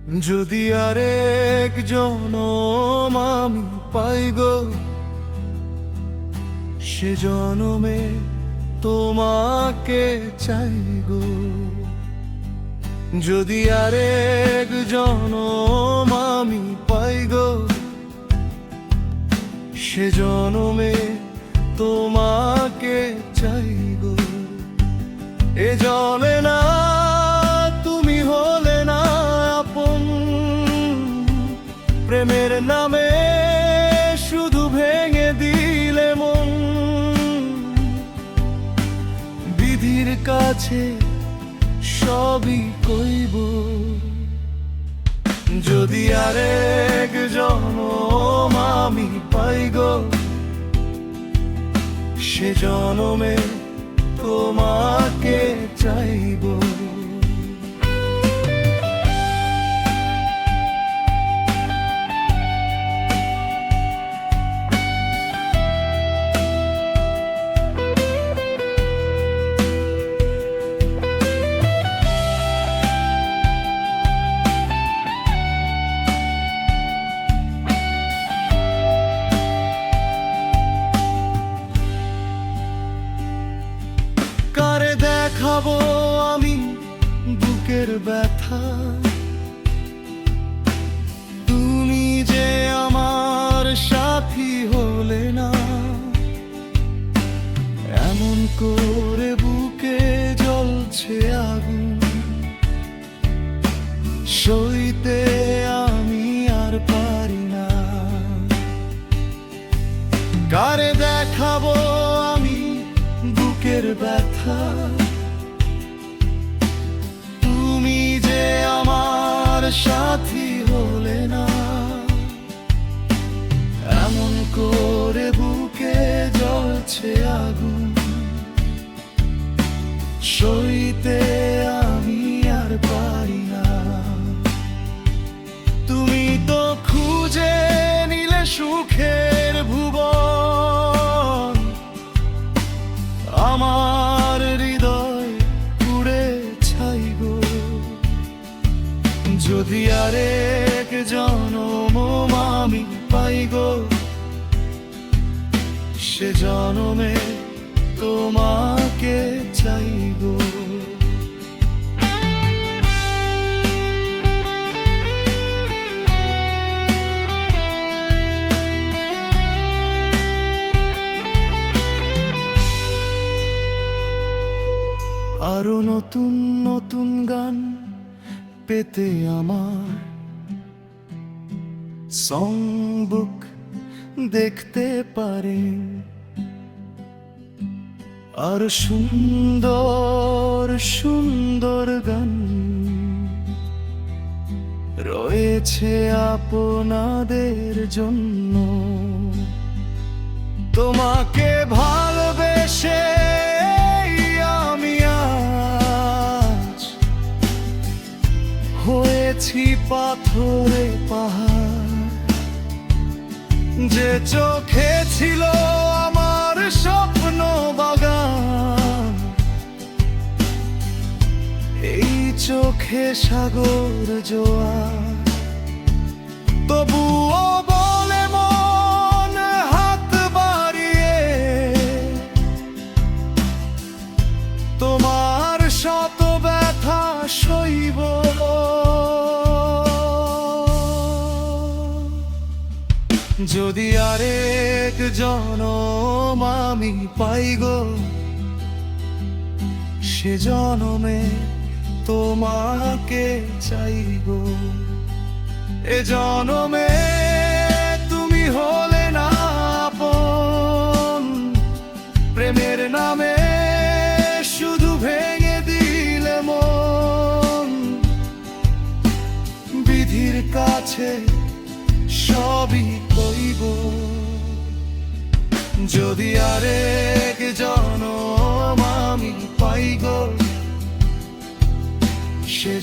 যদি আরেক জনম আমি পাই গো, সে জনমে তোমাকে চাই গো। যদি আরেক জনম আমি পাই গো, সে জনমে তোমাকে চাই গো। এ জলে না তুমি হলে না আপন, প্রেমের নামে শুধু ভেঙে দিলে মন। বিধির কাছে সবই কইব, যদি আরেক জনম আমি পাই গো, সে জনমে তোমাকে চাইব। কারে দেখাবো আমি বুকের ব্যথা, তুমি যে আমার সাথী হলে না। এমন করে বুকে জ্বলছে আগুন, সইতে আমি আর পারি না। কারে দেখাবো আমি বুকের ব্যথা, তুমি যে আমার সাথী হলে না। এমন করে বুকে জ্বলছে আগুন, সইতে আমি আর পারি না। তুমি তো খুঁজে নিলে সুখের ভুবন, আমার হৃদয় পুড়ে ছাই গো। যদি আরেক জনম আমি পাই গো, সে জনমে তোমাকে চাই গো। আরো নতুন নতুন গান পেতে আমার সংবুক দেখতে পারেন। আর সুন্দর সুন্দর গান রয়েছে আপনাদের জন্য। তোমাকে ভালোবেসে আমি আজ হয়েছি পাথরে পাহাড়। যে চোখে ছিল আমার স্বপ্ন বাগান, এই চোখে সাগর জোয়ার। তবুও বলে মন হাত বাড়িয়ে, তোমার শত ব্যথা সইব। যদি আরেক জনম আমি পাই গো, সে জনমে তোমাকে চাইব। এ জনমে তুমি হলে না আপন, প্রেমের নামে শুধু ভেঙে দিলে মন। বিধির কাছে সবই কইব, যদি আরেক জনম আমি পাই গো, সে